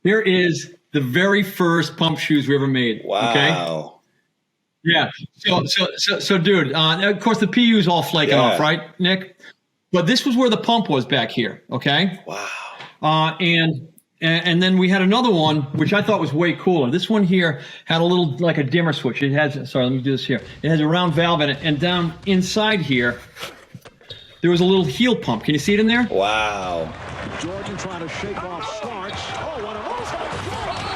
Here is the very first pump shoes we ever made. Okay. Wow. Yeah. So, dude. Of course, the PU is all flaking Yeah. off, right, Nick? But this was where the pump was back here. Okay. Wow. And then we had another one which I thought was way cooler. This one here had a little like a dimmer switch. It has. Sorry, let me do this here. It has a round valve in it, and down inside here there was a little heel pump. Can you see it in there? Wow. Jordan trying to shake off Starks. Oh, what a move by Jordan!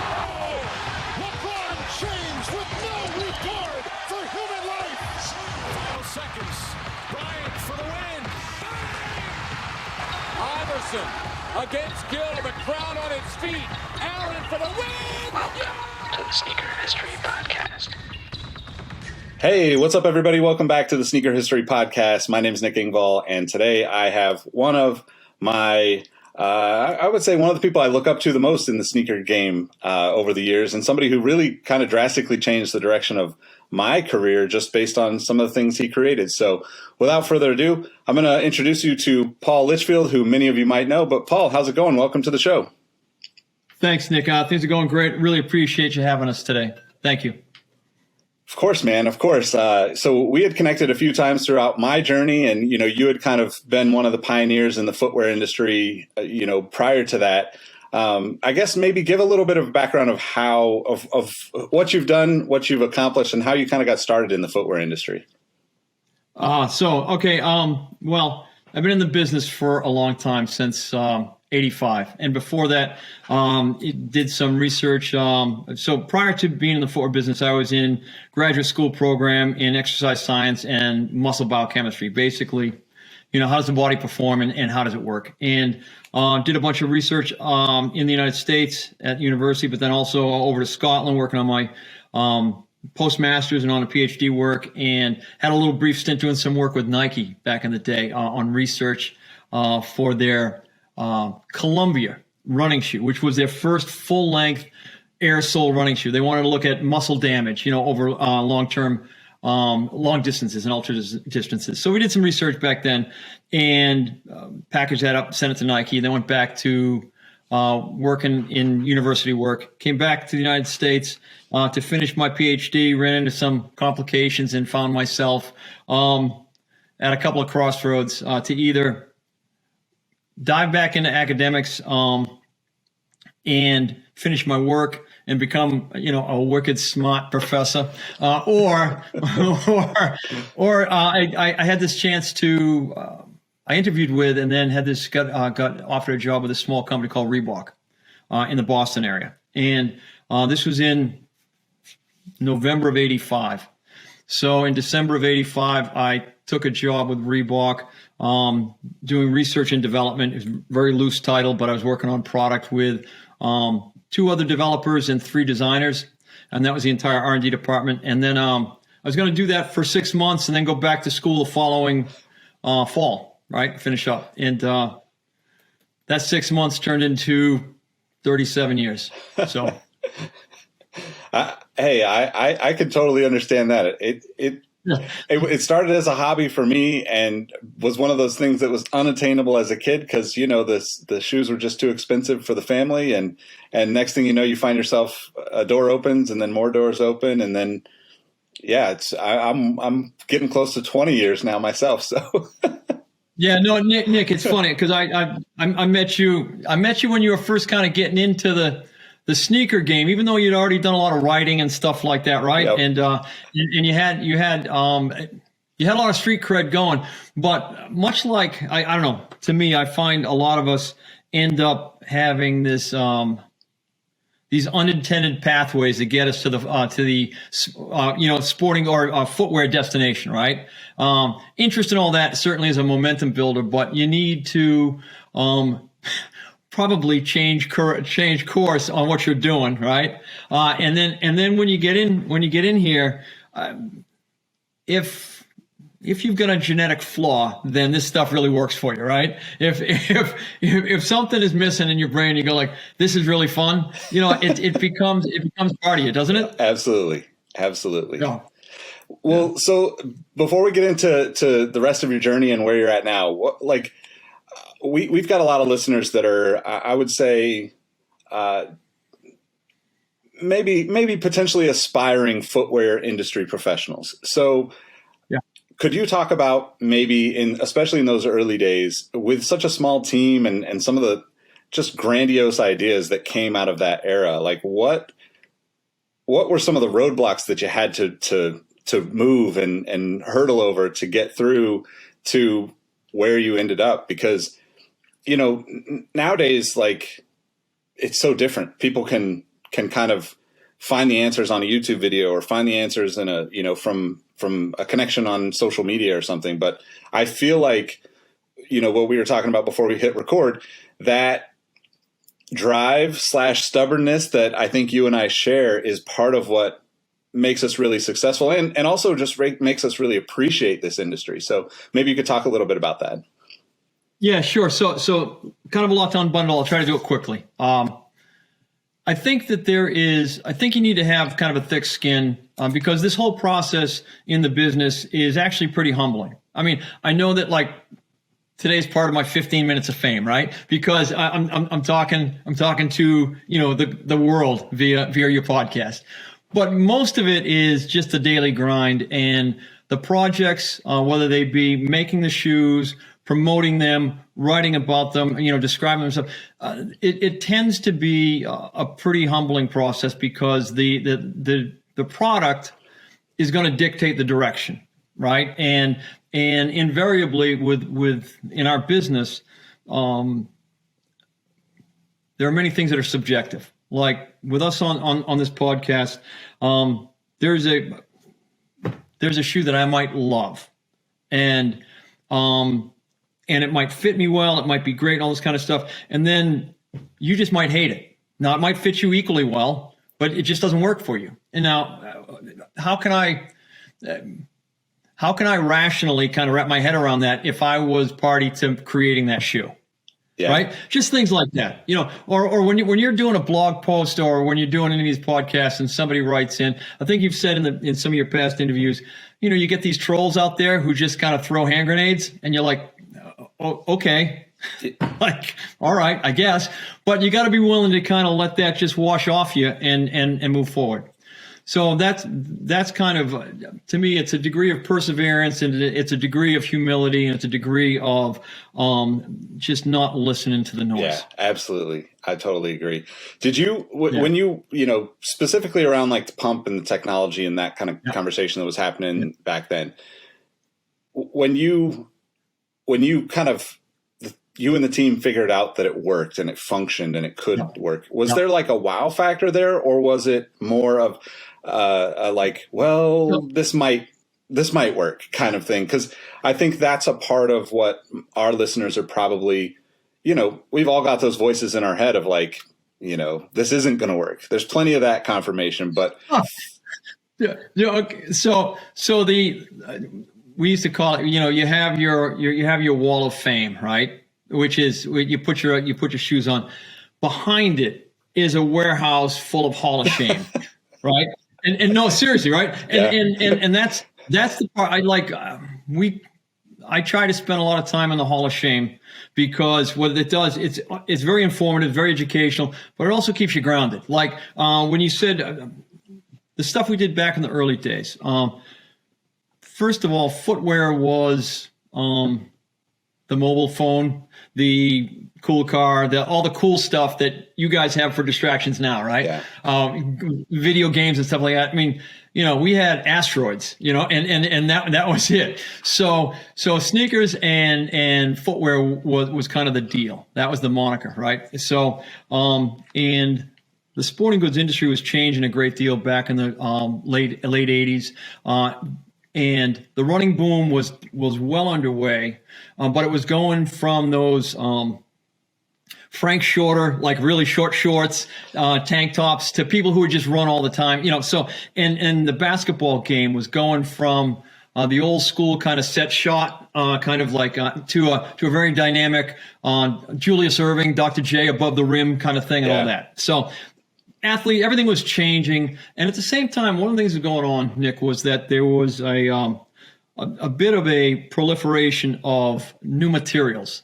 LeBron James with no regard for human life. 12 seconds. Bryant for the win. Iverson against Gill. The crowd on its feet. Allen for the win. Welcome to the Sneaker History Podcast. Hey, what's up, everybody? Welcome back to the Sneaker History Podcast. My name is Nick Engvall, and today I have one of my, I would say one of the people I look up to the most in the sneaker game over the years, and somebody who really kind of drastically changed the direction of my career just based on some of the things he created. So without further ado, I'm going to introduce you to Paul Litchfield, who many of you might know. But Paul, how's it going? Welcome to the show. Thanks, Nick. Things are going great. Really appreciate you having us today. Thank you. Of course, man. Of course. So we had connected a few times throughout my journey, and you had kind of been one of the pioneers in the footwear industry. Prior to that, I guess maybe give a little bit of background of how of what you've done, what you've accomplished, and how you kind of got started in the footwear industry. Okay. Well, I've been in the business for a long time, since 85. And before that, did some research. So prior to being in the footwear business, I was in graduate school program in exercise science and muscle biochemistry. Basically, how does the body perform and how does it work? And did a bunch of research in the United States at university, but then also over to Scotland working on my postmasters and on a PhD work, and had a little brief stint doing some work with Nike back in the day on research for their Columbia running shoe, which was their first full-length air sole running shoe. They wanted to look at muscle damage, over long-term, long distances and ultra distances. So we did some research back then and packaged that up, sent it to Nike. Then went back to working in university work. Came back to the United States to finish my PhD. Ran into some complications and found myself at a couple of crossroads to either dive back into academics and finish my work and become, a wicked smart professor, or I had this chance to. I interviewed with and then had this got offered a job with a small company called Reebok in the Boston area, and this was in November of '85. So in December of '85, I took a job with Reebok. Doing research and development. It was a very loose title, but I was working on product with 2 other developers and 3 designers, and that was the entire R&D department. And then I was going to do that for 6 months and then go back to school the following fall, right? Finish up. And that 6 months turned into 37 years. So, Hey, I could totally understand that. It started as a hobby for me and was one of those things that was unattainable as a kid because, the shoes were just too expensive for the family. And next thing you know, you find yourself a door opens and then more doors open. And then, I'm getting close to 20 years now myself. So. Yeah, no, Nick, it's funny because I met you. I met you when you were first kind of getting into the sneaker game, even though you'd already done a lot of writing and stuff like that, right? Yep. And you had a lot of street cred going. But much like I don't know, to me, I find a lot of us end up having this these unintended pathways that get us to the sporting or footwear destination, right? Interest in all that certainly is a momentum builder, but you need to probably change course on what you're doing, right? And then when you get in here, if you've got a genetic flaw, then this stuff really works for you, right? If something is missing in your brain, you go like, "This is really fun," it becomes part of you, doesn't it? Absolutely. Yeah. Well, so before we get into the rest of your journey and where you're at now, we've got a lot of listeners that are, I would say, maybe potentially aspiring footwear industry professionals. So could you talk about maybe especially in those early days with such a small team and some of the just grandiose ideas that came out of that era? Like what were some of the roadblocks that you had to move and hurdle over to get through to where you ended up? Because, nowadays, like, it's so different. People can kind of find the answers on a YouTube video or find the answers in from a connection on social media or something. But I feel like, what we were talking about before we hit record, that drive / stubbornness that I think you and I share is part of what makes us really successful and also just makes us really appreciate this industry. So maybe you could talk a little bit about that. Yeah, sure. So kind of a lot to unbundle. I'll try to do it quickly. I think that I think you need to have kind of a thick skin because this whole process in the business is actually pretty humbling. I mean, I know that like today's part of my 15 minutes of fame, right? Because I'm talking to, the world via your podcast. But most of it is just the daily grind and the projects, whether they be making the shoes, promoting them, writing about them, describing themselves. It tends to be a pretty humbling process because the product is going to dictate the direction, right? And invariably with in our business, there are many things that are subjective. Like with us on this podcast, there's a shoe that I might love, and it might fit me well, it might be great, all this kind of stuff, and then you just might hate it. Now it might fit you equally well, but it just doesn't work for you. And now, how can I rationally kind of wrap my head around that if I was party to creating that shoe? Yeah. Right? Just things like that, or when you're doing a blog post or when you're doing any of these podcasts and somebody writes in, I think you've said in some of your past interviews, you get these trolls out there who just kind of throw hand grenades and you're like, oh, okay, like, all right, I guess, but you got to be willing to kind of let that just wash off you and move forward. So that's kind of, to me, it's a degree of perseverance and it's a degree of humility and it's a degree of just not listening to the noise. Yeah, absolutely. I totally agree. Did you, when you specifically around like the pump and the technology and that kind of conversation that was happening back then, when you kind of, you and the team figured out that it worked and it functioned and it could work, was there like a wow factor there, or was it more of this might work kind of thing? Because I think that's a part of what our listeners are probably, we've all got those voices in our head of like, this isn't going to work. There's plenty of that confirmation, but okay. So we used to call it, you have your wall of fame, right? Which is you put your shoes on. Behind it is a warehouse full of Hall of Shame, right? And no, seriously, right? And that's the part I like. I try to spend a lot of time in the Hall of Shame because what it does, it's very informative, very educational, but it also keeps you grounded. Like when you said the stuff we did back in the early days. First of all, footwear was the mobile phone, the cool car, all the cool stuff that you guys have for distractions now, right? Yeah. Video games and stuff like that. I mean, we had asteroids, and that was it. So sneakers and footwear was kind of the deal. That was the moniker, right? So, and the sporting goods industry was changing a great deal back in the late 80s. And the running boom was well underway, but it was going from those Frank Shorter, like really short shorts, tank tops, to people who would just run all the time. So and the basketball game was going from the old school kind of set shot, kind of like to a very dynamic Julius Erving, Dr. J above the rim kind of thing, and all that. So everything was changing, and at the same time, one of the things that was going on, Nick, was that there was a bit of a proliferation of new materials.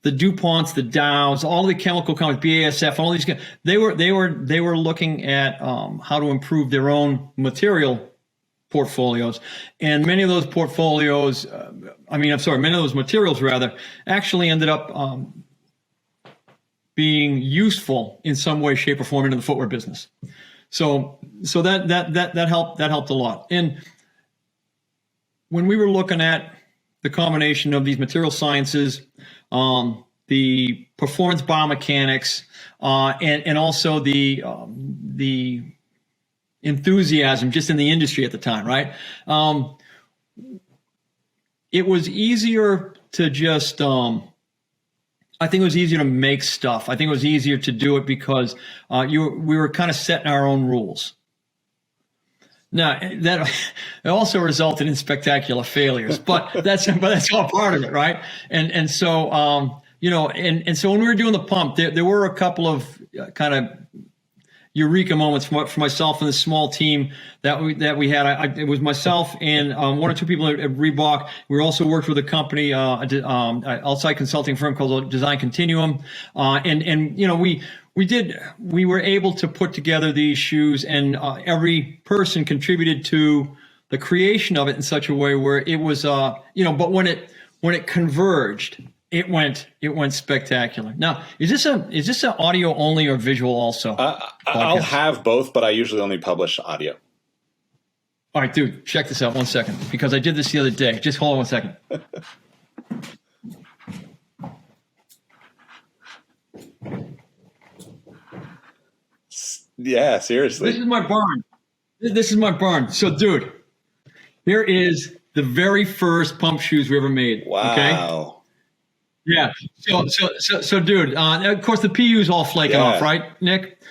the DuPonts, the Dows, all the chemical companies, BASF, all these guys, they were looking at how to improve their own material portfolios, and many of those portfolios, many of those materials rather, actually ended up being useful in some way, shape, or form into the footwear business. So that helped a lot. And when we were looking at the combination of these material sciences, the performance biomechanics, and also the enthusiasm just in the industry at the time, right? It was easier to just, I think it was easier to make stuff. I think it was easier to do it because we were kind of setting our own rules. Now, that it also resulted in spectacular failures, but that's all part of it, right? And so so when we were doing the pump, there were a couple of kind of eureka moments for myself and the small team that we had. It was myself and one or two people at Reebok. We also worked with a company, outside consulting firm called Design Continuum, we were able to put together these shoes, and every person contributed to the creation of it in such a way where it was, but when it converged, it went spectacular. Now, is this an audio only or visual also? I'll have both, but I usually only publish audio. All right, dude, check this out 1 second, because I did this the other day. Just hold on 1 second. Yeah, seriously. This is my barn. So, dude, here is the very first pump shoes we ever made. Wow. Okay? Yeah. So, dude. Of course, the PU's all flaking off, right, Nick?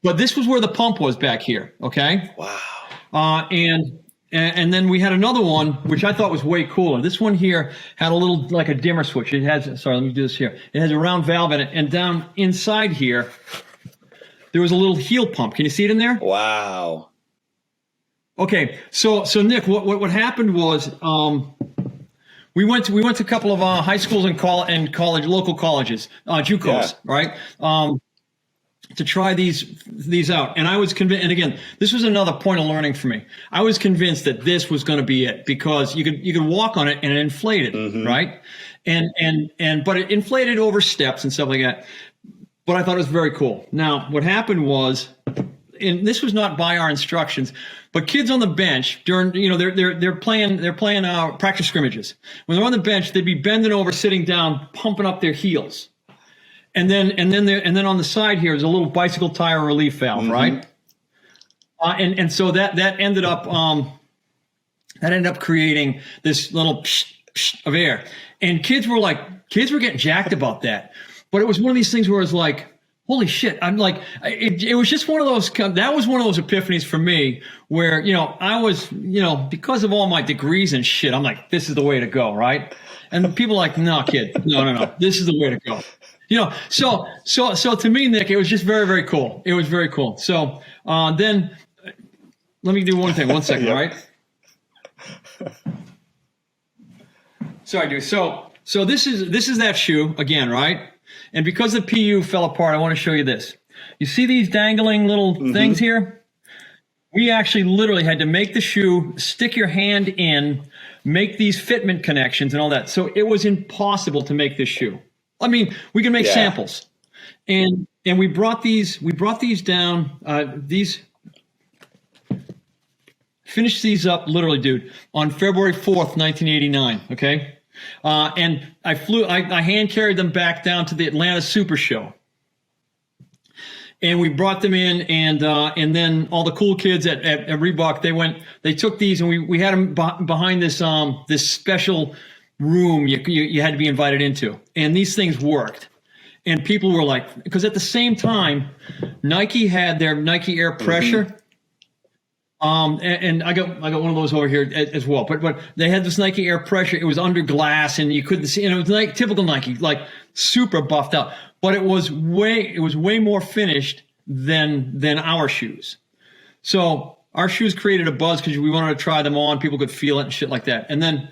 But this was where the pump was back here. Okay. Wow. And then we had another one which I thought was way cooler. This one here had a little like a dimmer switch. It has. Sorry, let me do this here. It has a round valve in it, and down inside here, there was a little heel pump. Can you see it in there? Wow. Okay. So Nick, what happened was. We went to a couple of high schools and college local colleges, JUCOs, right? To try these out, and I was convinced. And again, this was another point of learning for me. I was convinced that this was going to be it because you could walk on it and it inflated, right? But it inflated over steps and stuff like that. But I thought it was very cool. Now, what happened was, and this was not by our instructions, but kids on the bench during, they're playing practice scrimmages. When they're on the bench, they'd be bending over, sitting down, pumping up their heels, and then on the side here is a little bicycle tire relief valve, right? And so that ended up creating this little psh of air, and kids were getting jacked about that. But it was one of these things where it was like, holy shit. I'm like, it was just one of those, that was one of those epiphanies for me where, I was, because of all my degrees and shit, I'm like, this is the way to go. Right. And people are like, no, kid, no. This is the way to go. So to me, Nick, it was just very, very cool. It was very cool. So, then let me do one thing, 1 second. Yep. All right. Sorry, dude. So this is that shoe again, right? And because the PU fell apart, I want to show you this. You see these dangling little things here? We actually literally had to make the shoe, stick your hand in, make these fitment connections and all that. So it was impossible to make this shoe. I mean, we can make samples. And we brought these down, finished these up literally, dude, on February 4th, 1989, okay? And I hand carried them back down to the Atlanta Super Show. And we brought them in, and then all the cool kids at Reebok, they took these, and we had them behind this special room you had to be invited into. And these things worked. And people were like, because at the same time, Nike had their Nike Air Pressure. And I got one of those over here as well. But they had this Nike Air Pressure. It was under glass, and you couldn't see. And it was like typical Nike, like super buffed out. But it was way more finished than our shoes. So our shoes created a buzz because we wanted to try them on. People could feel it and shit like that. And then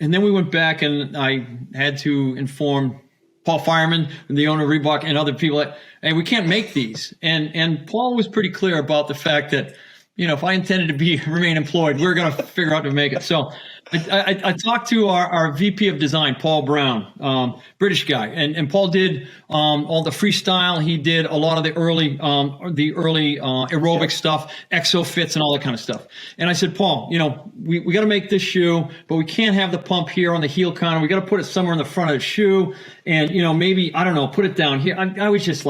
And then we went back, and I had to inform Paul Fireman, the owner of Reebok, and other people that, hey, we can't make these. And Paul was pretty clear about the fact that, if I intended to remain employed, we were going to figure out how to make it. So I talked to our VP of design, Paul Brown, British guy, and Paul did all the freestyle. He did a lot of the early aerobic stuff, exo fits, and all that kind of stuff. And I said, Paul, we got to make this shoe, but we can't have the pump here on the heel counter. We got to put it somewhere in the front of the shoe, and maybe, I don't know, put it down here. I was just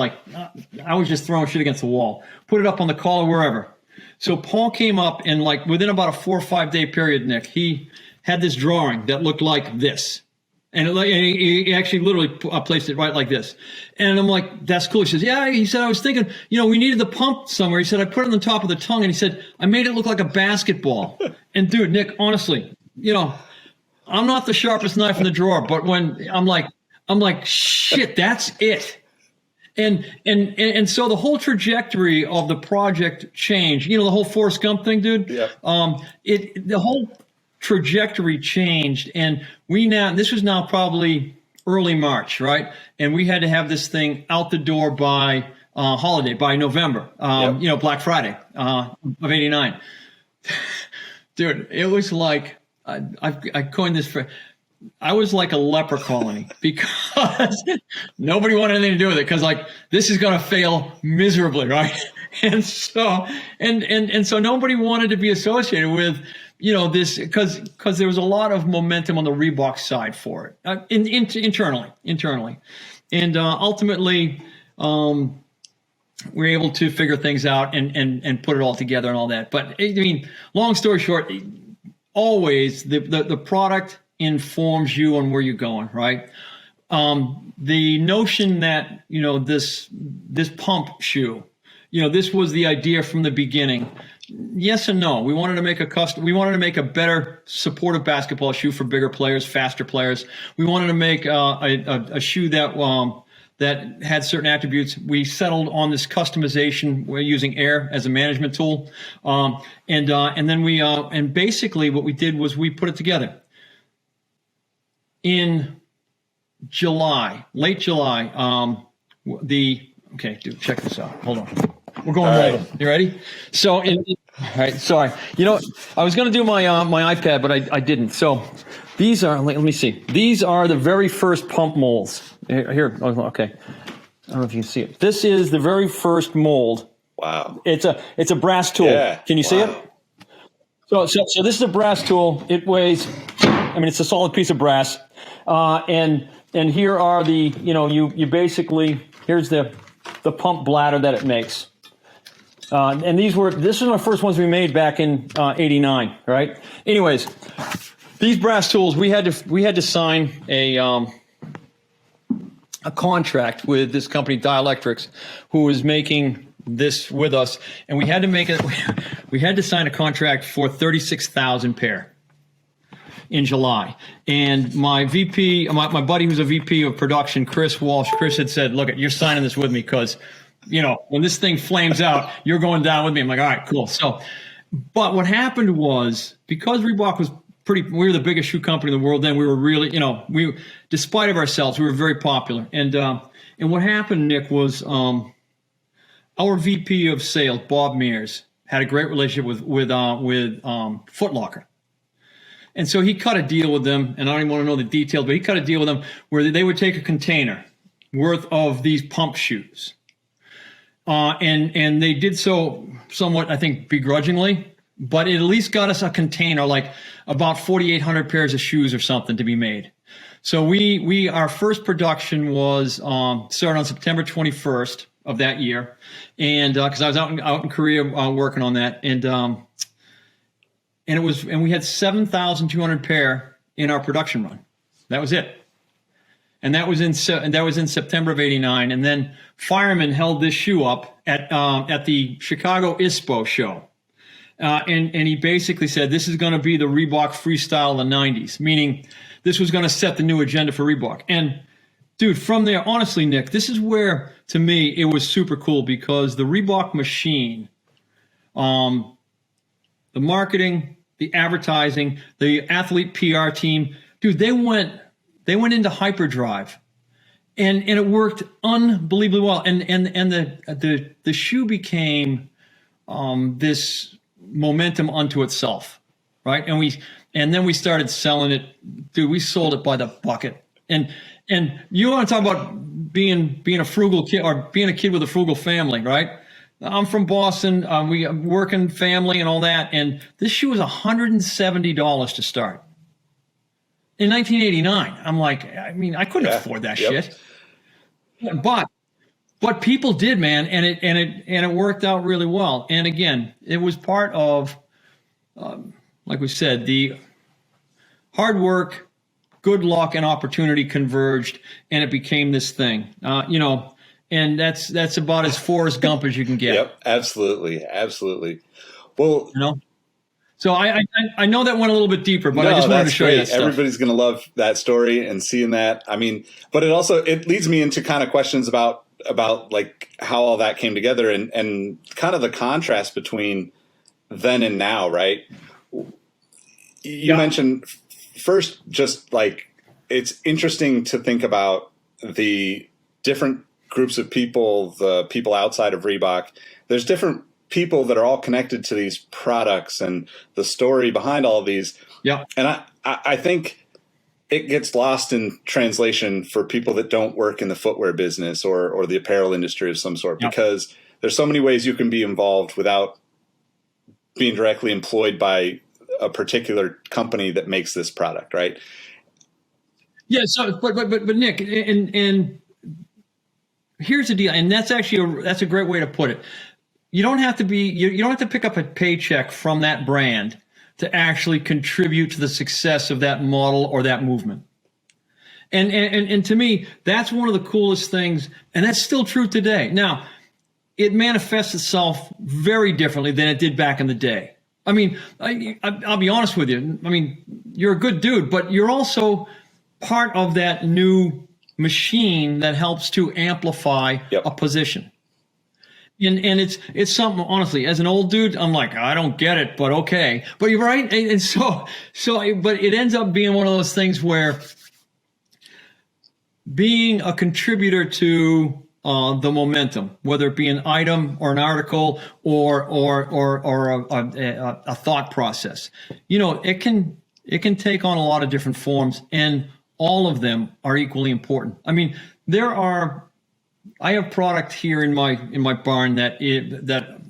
throwing shit against the wall. Put it up on the collar, wherever. So Paul came up, and within about a 4 or 5 day period, Nick, he had this drawing that looked like this. And he actually literally placed it right like this. And I'm like, that's cool. He says, yeah. He said, I was thinking, we needed the pump somewhere. He said, I put it on the top of the tongue. And he said, I made it look like a basketball. And dude, Nick, honestly, I'm not the sharpest knife in the drawer, but when I'm like, shit, that's it. And so the whole trajectory of the project changed. The whole Forrest Gump thing, dude. Yeah. The whole trajectory changed, and this was now probably early March, right? And we had to have this thing out the door by holiday, by November. Black Friday of '89. Dude, it was like I coined this phrase. I was like a leper colony because nobody wanted anything to do with it, because this is going to fail miserably, right? And so nobody wanted to be associated with this, because there was a lot of momentum on the Reebok side for it internally, and ultimately we were able to figure things out and put it all together and all that. But I mean, long story short, always the product informs you on where you're going, right? The notion that, this pump shoe, this was the idea from the beginning. Yes and no. We wanted to make a better supportive basketball shoe for bigger players, faster players. We wanted to make a shoe that had certain attributes. We settled on this customization. We're using Air as a management tool. And then basically what we did was we put it together. In late July, dude, check this out. Hold on. We're going mobile. Right. You ready? So, all right, sorry. I was going to do my iPad, but I didn't. So these are, let me see. These are the very first pump molds. Here, okay. I don't know if you can see it. This is the very first mold. Wow. It's a brass tool. Yeah. Can you see it? So this is a brass tool. It weighs, it's a solid piece of brass. And here are the, you basically, here's the pump bladder that it makes. And this is the first ones we made back in '89, right? Anyways, these brass tools, we had to sign a contract with this company, Dielectrics, who was making this with us, and we had to sign a contract for 36,000 pair in July. And my VP, my buddy who's a VP of production, Chris Walsh, Chris had said, look, you're signing this with me, because when this thing flames out, you're going down with me. I'm like, all right, cool. So, but what happened was, because Reebok was we were the biggest shoe company in the world then, we were really, despite of ourselves, we were very popular. And what happened, Nick, was our VP of sales, Bob Mears, had a great relationship with Foot Locker. And so he cut a deal with them, and I don't even want to know the details, but he cut a deal with them where they would take a container worth of these pump shoes. And they did so somewhat, I think, begrudgingly, but it at least got us a container, like about 4,800 pairs of shoes or something to be made. So our first production was started on September 21st of that year, and because I was out in Korea working on that, and we had 7,200 pair in our production run. That was it. And that was in September of '89. And then Fireman held this shoe up at the Chicago ISPO show. And he basically said, this is going to be the Reebok freestyle of the 90s, meaning this was going to set the new agenda for Reebok. And dude, from there, honestly, Nick, this is where, to me, it was super cool, because the Reebok machine, the marketing, the advertising, the athlete PR team, dude, they went into hyperdrive, and it worked unbelievably well. And the shoe became this momentum unto itself, right? And then we started selling it, dude. We sold it by the bucket. And you want to talk about being a frugal kid, or being a kid with a frugal family, right? I'm from Boston. We working family and all that. And this shoe was $170 to start. In 1989, I'm like, I mean, I couldn't afford that shit. But people did, man, and it worked out really well. And again, it was part of, like we said, the hard work, good luck, and opportunity converged, and it became this thing. And that's about as Forrest Gump as you can get. Yep, absolutely. Well, So I know that went a little bit deeper, but I just wanted to show you that stuff. Everybody's going to love that story and seeing that. I mean, but it leads me into kind of questions about like how all that came together and kind of the contrast between then and now, right? You mentioned first, just like, it's interesting to think about the different groups of people, the people outside of Reebok. There's different people that are all connected to these products and the story behind all of these. Yeah. And I think it gets lost in translation for people that don't work in the footwear business or the apparel industry of some sort, because there's so many ways you can be involved without being directly employed by a particular company that makes this product, right? Yeah. So, but Nick, and here's the deal, and that's actually that's a great way to put it. You don't have to you don't have to pick up a paycheck from that brand to actually contribute to the success of that model or that movement. And to me, that's one of the coolest things, and that's still true today. Now, it manifests itself very differently than it did back in the day. I mean, I'll be honest with you. I mean, you're a good dude, but you're also part of that new machine that helps to amplify a position. And it's something, honestly, as an old dude, I'm like, I don't get it, but okay. But you're right. And so, but it ends up being one of those things where being a contributor to the momentum, whether it be an item or an article or a thought process, it can take on a lot of different forms, and all of them are equally important. I mean, I have product here in my barn that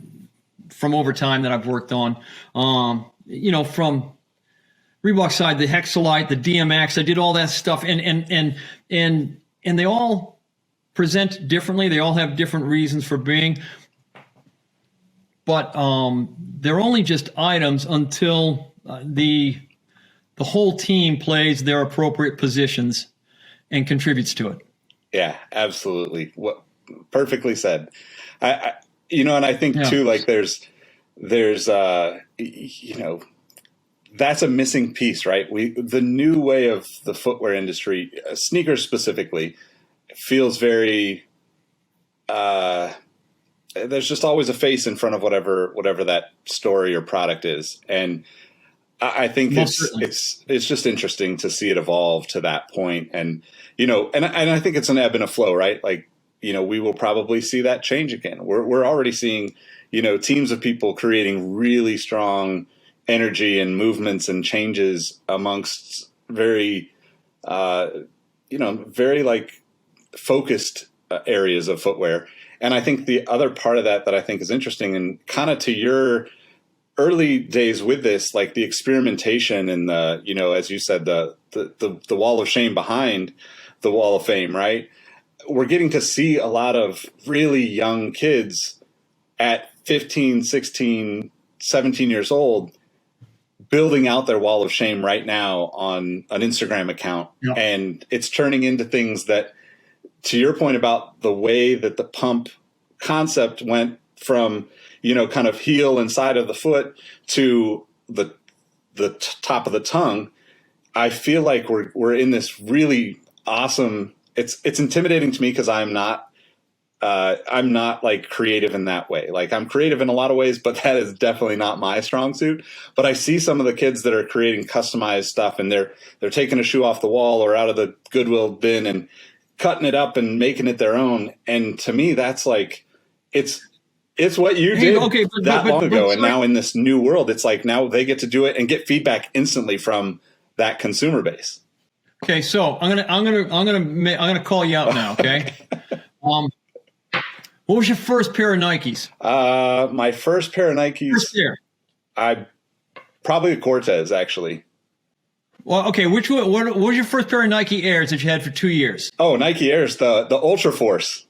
from over time that I've worked on, from Reebok side, the Hexalite, the DMX, I did all that stuff, and they all present differently. They all have different reasons for being, but they're only just items until the whole team plays their appropriate positions and contributes to it. Yeah, absolutely. What perfectly said. And I think too, like there's that's a missing piece, right? The new way of the footwear industry, sneakers specifically, feels very. There's just always a face in front of whatever that story or product is, and I think it's just interesting to see it evolve to that point, and I think it's an ebb and a flow, right? Like, we will probably see that change again. We're already seeing, teams of people creating really strong energy and movements and changes amongst very, very like focused areas of footwear. And I think the other part of that I think is interesting, and kind of to your early days with this, like the experimentation and the, as you said, the wall of shame behind the wall of fame, right? We're getting to see a lot of really young kids at 15, 16, 17 years old building out their wall of shame right now on an Instagram account. Yeah. And it's turning into things that, to your point about the way that the pump concept went from, kind of heel inside of the foot to the top of the tongue, I feel like we're in this really awesome. It's intimidating to me because I'm not I'm not like creative in that way. Like I'm creative in a lot of ways, but that is definitely not my strong suit. But I see some of the kids that are creating customized stuff, and they're taking a shoe off the wall or out of the Goodwill bin and cutting it up and making it their own. And to me, that's like, it's what you did long ago. And now in this new world, it's like now they get to do it and get feedback instantly from that consumer base. Okay, so I'm gonna call you out now. Okay. What was your first pair of Nikes? My first pair of Nikes. First pair. Probably a Cortez, actually. Well, okay. What was your first pair of Nike Airs that you had for 2 years? Oh, Nike Airs, the Ultra Force.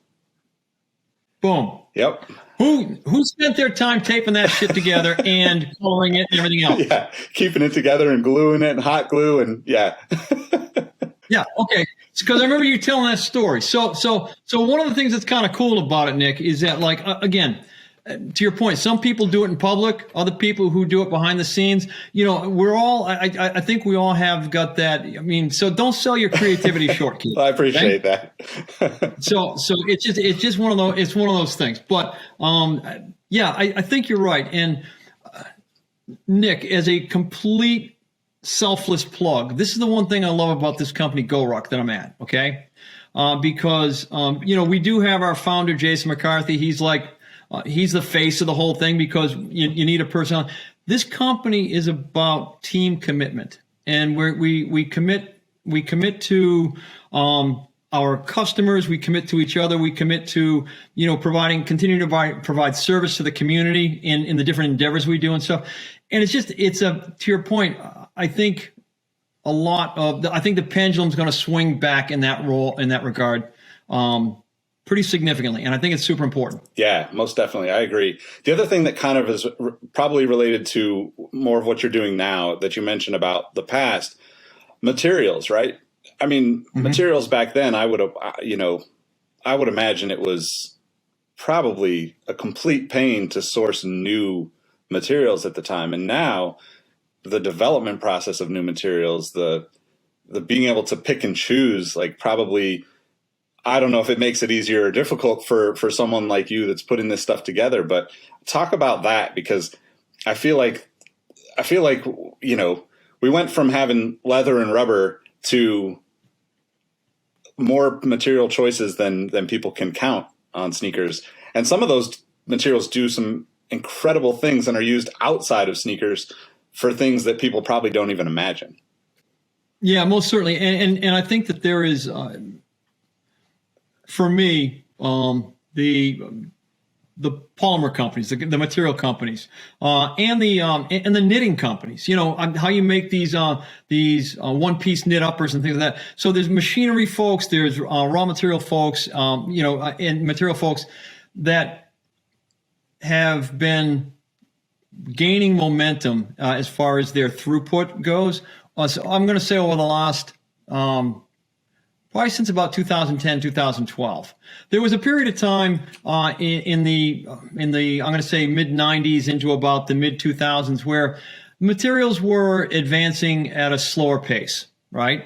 Boom. Yep. Who spent their time taping that shit together and coloring it and everything else? Yeah, keeping it together and gluing it and hot glue and yeah. Yeah. Okay. Because I remember you telling that story. So one of the things that's kind of cool about it, Nick, is that like again, to your point, some people do it in public, other people who do it behind the scenes. You know, we're all. I think we all have got that. I mean, so don't sell your creativity short, kid. I appreciate that. So it's just one of those. It's one of those things. But yeah, I think you're right. And Nick, as a complete selfless plug, this is the one thing I love about this company, GORUCK, that I'm at. Okay, because you know, we do have our founder, Jason McCarthy. He's like. He's the face of the whole thing because you need a person. This company is about team commitment, and we commit to our customers. We commit to each other. We commit to continuing to provide service to the community in the different endeavors we do and stuff. And to your point. I think I think the pendulum's going to swing back in that regard. Pretty significantly, and I think it's super important. Yeah, most definitely. I agree. The other thing that kind of is probably related to more of what you're doing now that you mentioned about the past, materials, right? I mean, materials back then, I would imagine it was probably a complete pain to source new materials at the time. And now the development process of new materials, the being able to pick and choose, like probably, I don't know if it makes it easier or difficult for someone like you that's putting this stuff together, but talk about that, because I feel like, we went from having leather and rubber to more material choices than people can count on sneakers. And some of those materials do some incredible things and are used outside of sneakers for things that people probably don't even imagine. Yeah, most certainly. And I think that there is, for me, the polymer companies, the material companies, and the knitting companies. You know, how you make these one-piece knit uppers and things like that. So there's machinery folks, there's raw material folks, and material folks that have been gaining momentum as far as their throughput goes. So I'm going to say over the last. Probably since about 2010, 2012. There was a period of time in the I'm going to say mid 90s into about the mid 2000s where materials were advancing at a slower pace, right?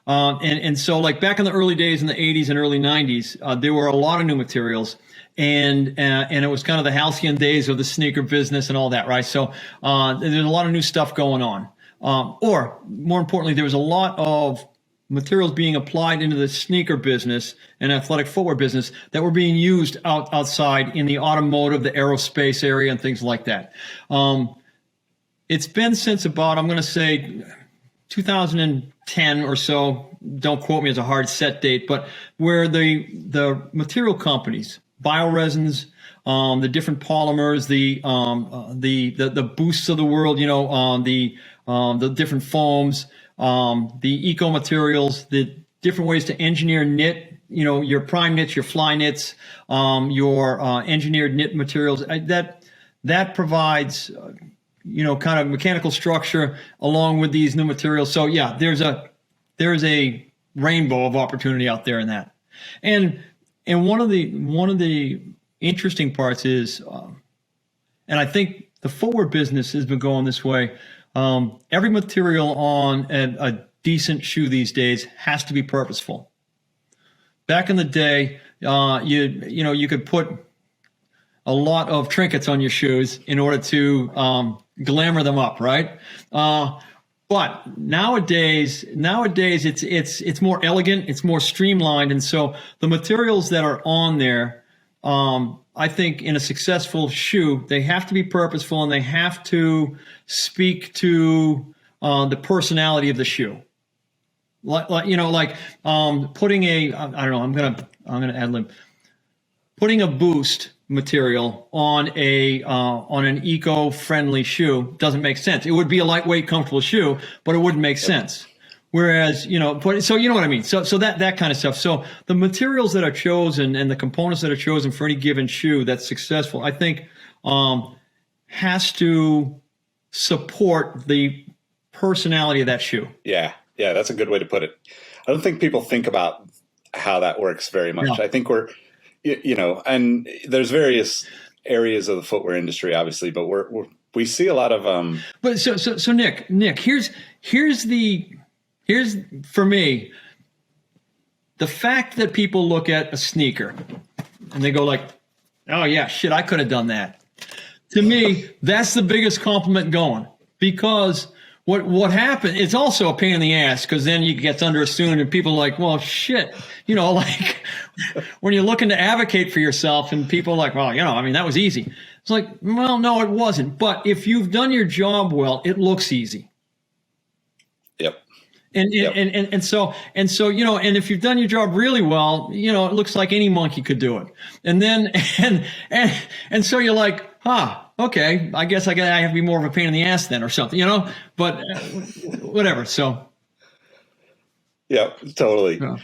And so like back in the early days in the 80s and early 90s, there were a lot of new materials. And it was kind of the halcyon days of the sneaker business and all that, right? So there's a lot of new stuff going on. Or more importantly, there was a lot of materials being applied into the sneaker business and athletic footwear business that were being used outside in the automotive, the aerospace area, and things like that. It's been since about, I'm going to say, 2010 or so. Don't quote me as a hard set date, but where the material companies, bioresins, the different polymers, the boosts of the world, the different foams. The eco materials, the different ways to engineer knit, your prime knits, your fly knits, your engineered knit materials, that provides, kind of mechanical structure along with these new materials. So yeah, there's a rainbow of opportunity out there in that. And one of the interesting parts is, and I think the footwear business has been going this way. Every material on a decent shoe these days has to be purposeful. Back in the day, you could put a lot of trinkets on your shoes in order to glamour them up, right? But nowadays it's more elegant, it's more streamlined, and so the materials that are on there, I think in a successful shoe, they have to be purposeful and they have to speak to the personality of the shoe. Like putting a, I don't know, I'm gonna ad lib, putting a Boost material on an eco-friendly shoe doesn't make sense. It would be a lightweight, comfortable shoe, but it wouldn't make sense. Whereas, so you know what I mean? So that kind of stuff. So the materials that are chosen and the components that are chosen for any given shoe that's successful, I think, has to support the personality of that shoe. Yeah, that's a good way to put it. I don't think people think about how that works very much. No. I think and there's various areas of the footwear industry, obviously, but we see a lot of. But so Nick, here's for me, the fact that people look at a sneaker and they go like, oh yeah, shit, I could have done that. To me, that's the biggest compliment going, because what happened, it's also a pain in the ass, because then you get underassumed and people are like, well, shit, like when you're looking to advocate for yourself and people are like, well, that was easy. It's like, well, no, it wasn't. But if you've done your job well, it looks easy. Yep. And so, and if you've done your job really well, it looks like any monkey could do it. And then, and so you're like, okay, I guess I have to be more of a pain in the ass then or something, but whatever. So. Yeah, totally. Yeah.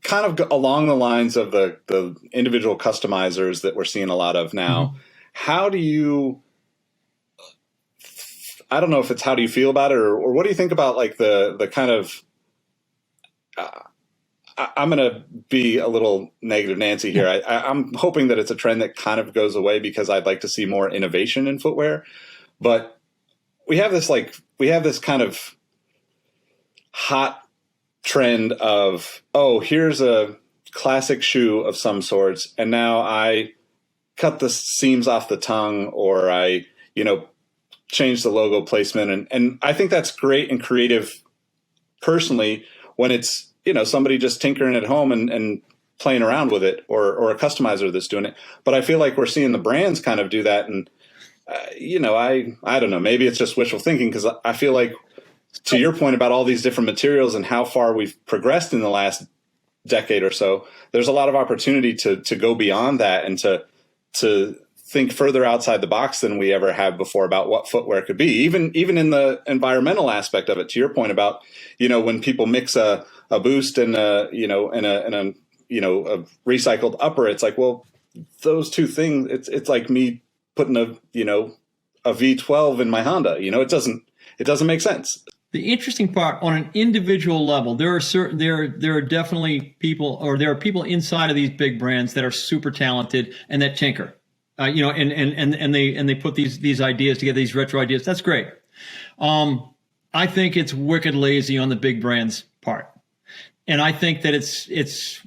Kind of along the lines of the individual customizers that we're seeing a lot of now. Mm-hmm. How do you, I don't know if it's how do you feel about it, or what do you think about like the kind of, I'm going to be a little negative Nancy here. I'm hoping that it's a trend that kind of goes away, because I'd like to see more innovation in footwear. But we have this kind of hot trend of, oh, here's a classic shoe of some sorts, and now I cut the seams off the tongue, or I, change the logo placement. And I think that's great and creative personally when it's, somebody just tinkering at home and playing around with it, or a customizer that's doing it. But I feel like we're seeing the brands kind of do that. And, I don't know, maybe it's just wishful thinking, because I feel like, to your point about all these different materials and how far we've progressed in the last decade or so, there's a lot of opportunity to go beyond that and to think further outside the box than we ever have before about what footwear could be, even in the environmental aspect of it. To your point about, when people mix a Boost and a recycled upper, it's like, well, those two things, it's like me putting a V12 in my Honda. It doesn't make sense. The interesting part, on an individual level, there are definitely people, or there are people inside of these big brands that are super talented and that tinker, and they put these ideas together, these retro ideas. That's great. I think it's wicked lazy on the big brands' part, and I think that it's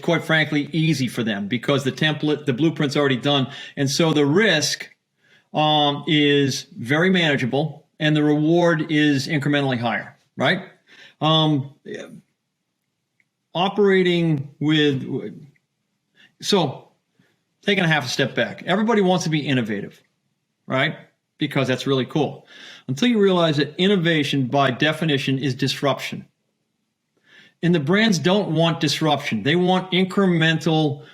quite frankly easy for them, because the blueprint's already done, and so the risk is very manageable. And the reward is incrementally higher, right? Operating with, so taking a half a step back, everybody wants to be innovative, right? Because that's really cool. Until you realize that innovation by definition is disruption. And the brands don't want disruption. They want incremental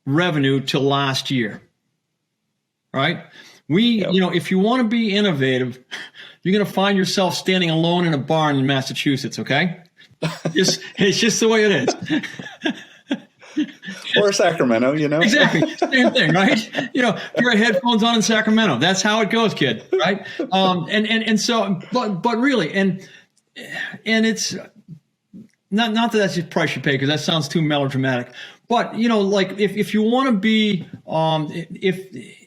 revenue to last year, right? If you want to be innovative, you're going to find yourself standing alone in a barn in Massachusetts, okay? It's just the way it is. Or Sacramento, Exactly. Same thing, right? If you're headphones on in Sacramento, that's how it goes, kid, right? And so, but really, and it's not that that's the price you pay, because that sounds too melodramatic. But, like if you want to be,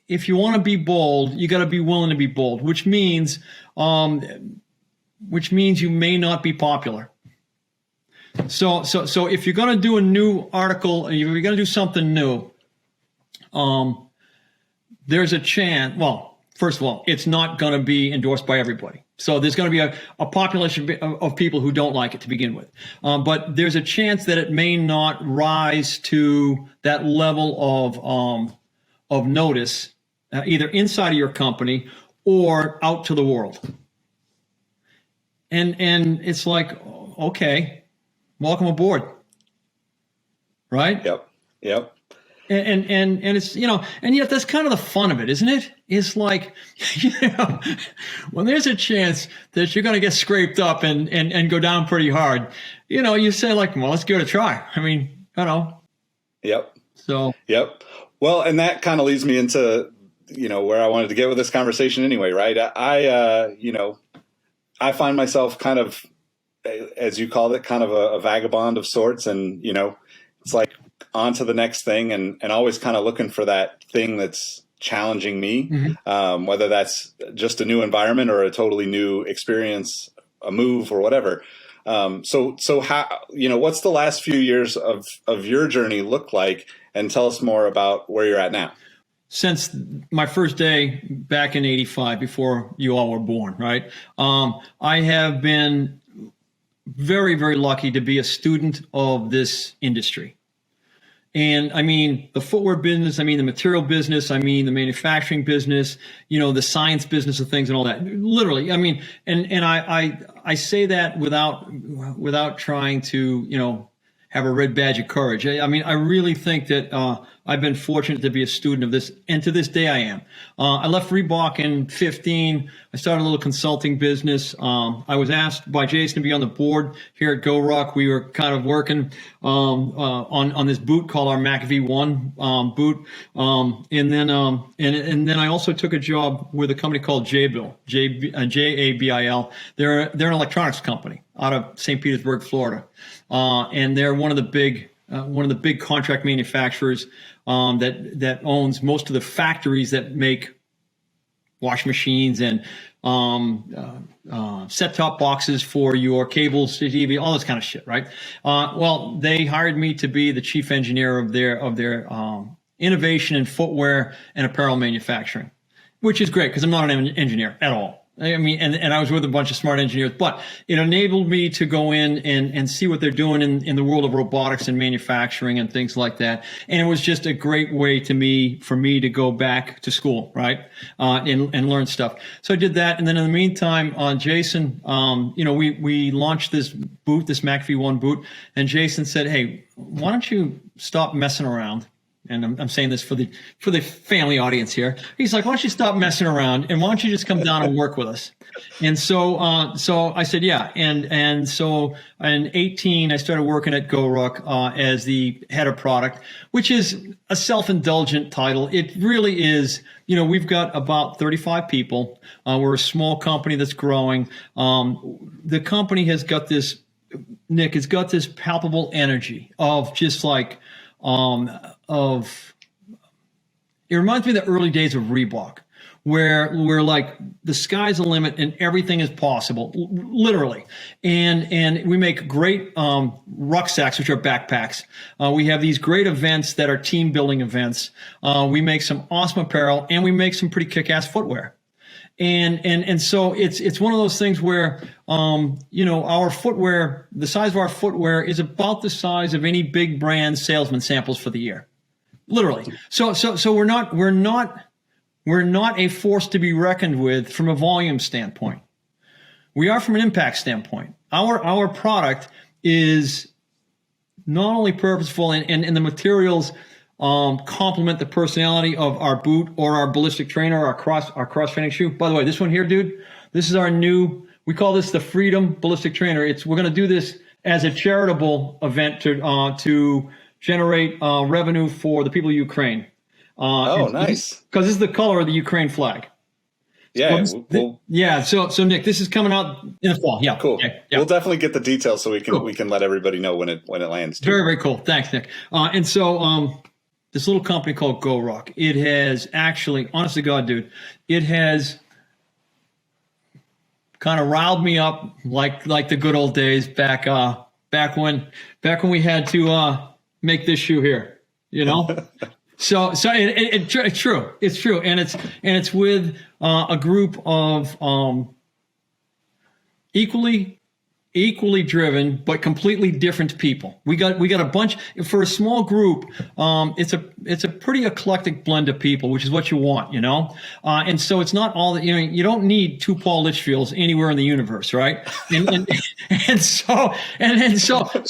if you want to be bold, you got to be willing to be bold, which means you may not be popular. So if you're going to do a new article, if you're going to do something new, there's a chance. Well, first of all, it's not going to be endorsed by everybody. So there's going to be a population of people who don't like it to begin with. But there's a chance that it may not rise to that level of notice, either inside of your company or out to the world. And it's like, okay, welcome aboard. Right? Yep. And it's, and yet that's kind of the fun of it, isn't it? It's like, when there's a chance that you're going to get scraped up and go down pretty hard, you say like, well, let's give it a try. I mean, Yep. So. Yep. Well, and that kind of leads me into, where I wanted to get with this conversation anyway, right? I find myself kind of, as you called it, kind of a vagabond of sorts. And, it's like on to the next thing and always kind of looking for that thing that's challenging me, whether that's just a new environment or a totally new experience, a move or whatever. So how, what's the last few years of your journey look like, and tell us more about where you're at now? Since my first day back in '85, before you all were born, right? I have been very, very lucky to be a student of this industry. And I mean, the footwear business, I mean, the material business, I mean, the manufacturing business, the science business of things and all that. Literally, I mean, and I say that without trying to, have a red badge of courage. I mean, I really think that I've been fortunate to be a student of this, and to this day I am. I left Reebok in 15. I started a little consulting business. I was asked by Jason to be on the board here at GORUCK. We were kind of working on this boot called our Mac V1 boot, and then I also took a job with a company called Jabil, Jabil. They're an electronics company out of St. Petersburg, Florida, and they're one of the big contract manufacturers that owns most of the factories that make washing machines and set-top boxes for your cables, TV, all this kind of shit, right? Well, they hired me to be the chief engineer of their innovation in footwear and apparel manufacturing, which is great because I'm not an engineer at all. I mean, and I was with a bunch of smart engineers, but it enabled me to go in and see what they're doing in the world of robotics and manufacturing and things like that. And it was just a great way for me to go back to school, right? And learn stuff. So I did that. And then in the meantime, Jason, we launched this boot, this Mac V1 boot, and Jason said, hey, why don't you stop messing around? And I'm saying this for the family audience here. He's like, why don't you stop messing around and why don't you just come down and work with us? And so I said, yeah. And so in 18, I started working at GORUCK as the head of product, which is a self-indulgent title. It really is. We've got about 35 people. We're a small company that's growing. The company has got this, Nick, it's got this palpable energy of just like, it reminds me of the early days of Reebok, where we're like the sky's the limit and everything is possible, literally. And we make great rucksacks, which are backpacks. We have these great events that are team building events. We make some awesome apparel and we make some pretty kick-ass footwear. And so it's one of those things where, our footwear, the size of our footwear is about the size of any big brand salesman samples for the year, literally. So we're not a force to be reckoned with from a volume standpoint. We are from an impact standpoint. Our product is not only purposeful and the materials complement the personality of our boot or our ballistic trainer, our cross training shoe. By the way, this one here, dude, this is our new, we call this the Freedom Ballistic Trainer. We're going to do this as a charitable event to generate revenue for the people of Ukraine. Nice. Because this is the color of the Ukraine flag. Yeah. So Nick, this is coming out in the fall. Yeah. Cool. Okay, yeah. We'll definitely get the details so we can let everybody know when it lands. Too. Very, very cool. Thanks, Nick. And so this little company called GORUCK, it has actually, honest to God, dude, it has kind of riled me up like the good old days back back when we had to make this shoe here, you know. It's true, and it's with a group of equally driven but completely different people. We got a bunch for a small group. It's a pretty eclectic blend of people, which is what you want, you know. And so it's not all that, you know. You don't need two Paul Litchfields anywhere in the universe, right? And so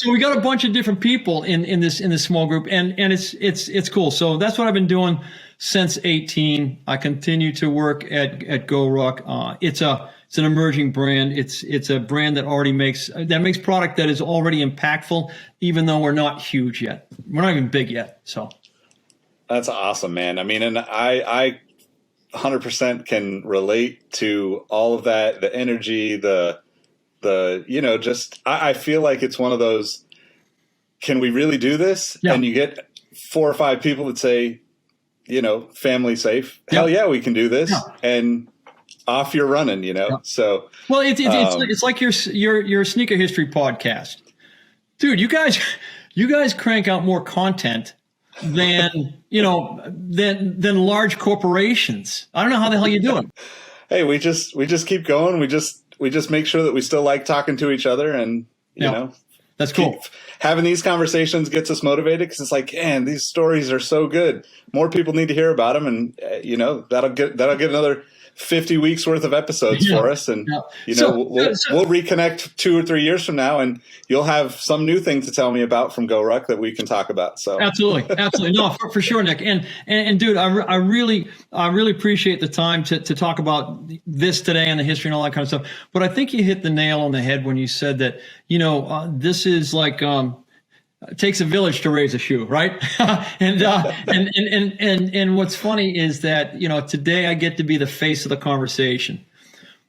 we got a bunch of different people in this small group, and it's cool. So that's what I've been doing since 18. I continue to work at GORUCK. It's an emerging brand. It's a brand that already makes product that is already impactful, even though we're not huge yet. We're not even big yet. So that's awesome, man. I mean, and I 100% can relate to all of that, the energy, the you know, just I feel like it's one of those, can we really do this? Yeah. And you get 4 or 5 people that say, you know, family safe. Yeah. Hell yeah, we can do this. Yeah. And off you're running, you know. Yeah. So well, it's like your sneaker history podcast, dude. You guys crank out more content than than large corporations. I don't know how the hell you do it. Hey, we just keep going. We just make sure that we still like talking to each other, and you know, that's cool. Having these conversations gets us motivated, because it's like, man, these stories are so good. More people need to hear about them, and you know, that'll get another 50 weeks worth of episodes for us. And, you know, we'll reconnect 2 or 3 years from now, and you'll have some new thing to tell me about from GORUCK that we can talk about. So absolutely. No, for sure, Nick. And dude, I really appreciate the time to talk about this today and the history and all that kind of stuff. But I think you hit the nail on the head when you said that, you know, this is like, it takes a village to raise a shoe, right? and what's funny is that, you know, today I get to be the face of the conversation.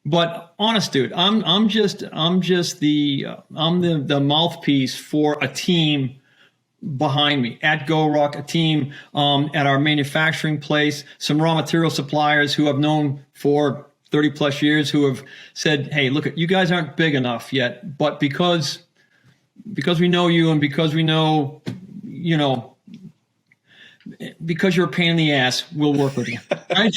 But honest, dude, I'm just the mouthpiece for a team behind me at GORUCK, a team at our manufacturing place, some raw material suppliers who I've known for 30 plus years, who have said, hey, look, you guys aren't big enough yet, but because we know you, and because we know, you know, because you're a pain in the ass, we'll work with you, right?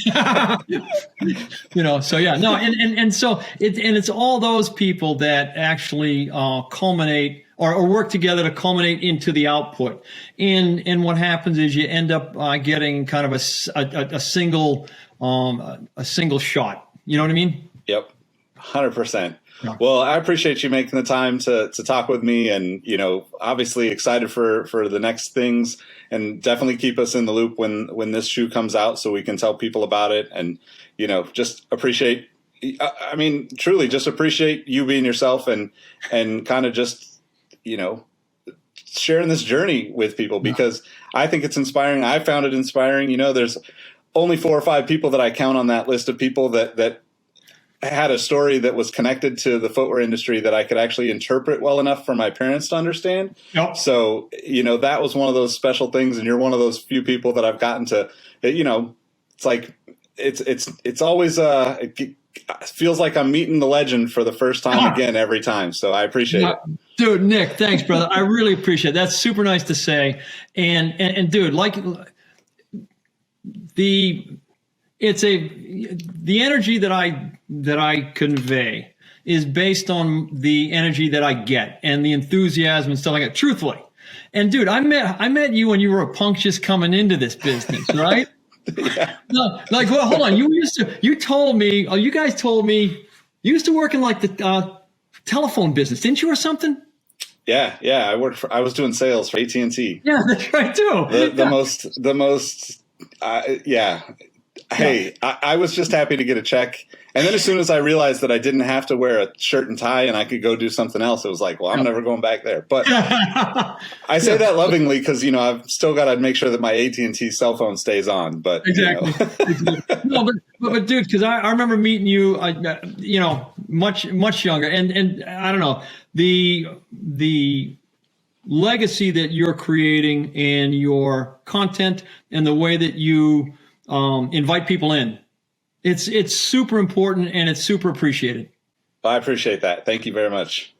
You know, so yeah, no, and so it's all those people that actually culminate or work together to culminate into the output. And what happens is you end up getting kind of a single shot. You know what I mean? Yep, 100%. Well, I appreciate you making the time to talk with me, and, you know, obviously excited for the next things, and definitely keep us in the loop when this shoe comes out so we can tell people about it. And, you know, just appreciate, I mean, truly just appreciate you being yourself, and kind of just, you know, sharing this journey with people, because I think it's inspiring. I found it inspiring. You know, there's only 4 or 5 people that I count on that list of people that had a story that was connected to the footwear industry that I could actually interpret well enough for my parents to understand. Yep. So, you know, that was one of those special things, and you're one of those few people that I've gotten to, you know, it's like, it's always, it feels like I'm meeting the legend for the first time again every time. So I appreciate it. Dude, Nick, thanks, brother. I really appreciate it. That's super nice to say. And dude, like the energy that I convey is based on the energy that I get and the enthusiasm and stuff like that, truthfully. And dude, I met you when you were a punk just coming into this business, right? Yeah. No, like, well, hold on. You told me you used to work in like the telephone business, didn't you, or something? Yeah. I was doing sales for AT&T. Yeah, that's right too. The most. Yeah. Hey, I was just happy to get a check. And then as soon as I realized that I didn't have to wear a shirt and tie and I could go do something else, it was like, well, I'm never going back there. But I say that lovingly because, you know, I've still got to make sure that my AT&T cell phone stays on. But exactly. You know. No, but dude, because I remember meeting you, you know, much younger, and I don't know, the legacy that you're creating and your content and the way that you invite people in. It's super important, and it's super appreciated. I appreciate that. Thank you very much.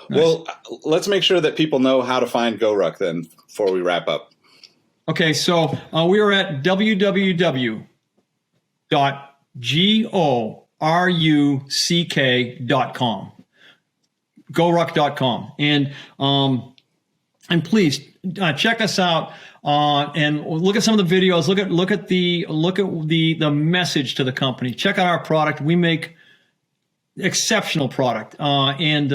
Well, let's make sure that people know how to find GORUCK then before we wrap up. Okay, so we are at www.goruck.com, goruck.com, and please check us out and look at some of the videos. Look at the message to the company. Check out our product. We make exceptional product, and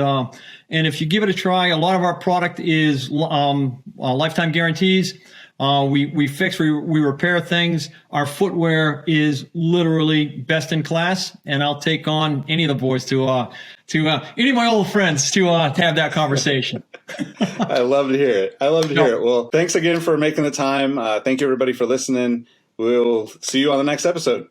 if you give it a try, a lot of our product is lifetime guarantees. We fix, we repair things. Our footwear is literally best in class, and I'll take on any of the boys to any of my old friends to have that conversation. I love to hear it. Well, thanks again for making the time. Thank you everybody for listening. We'll see you on the next episode.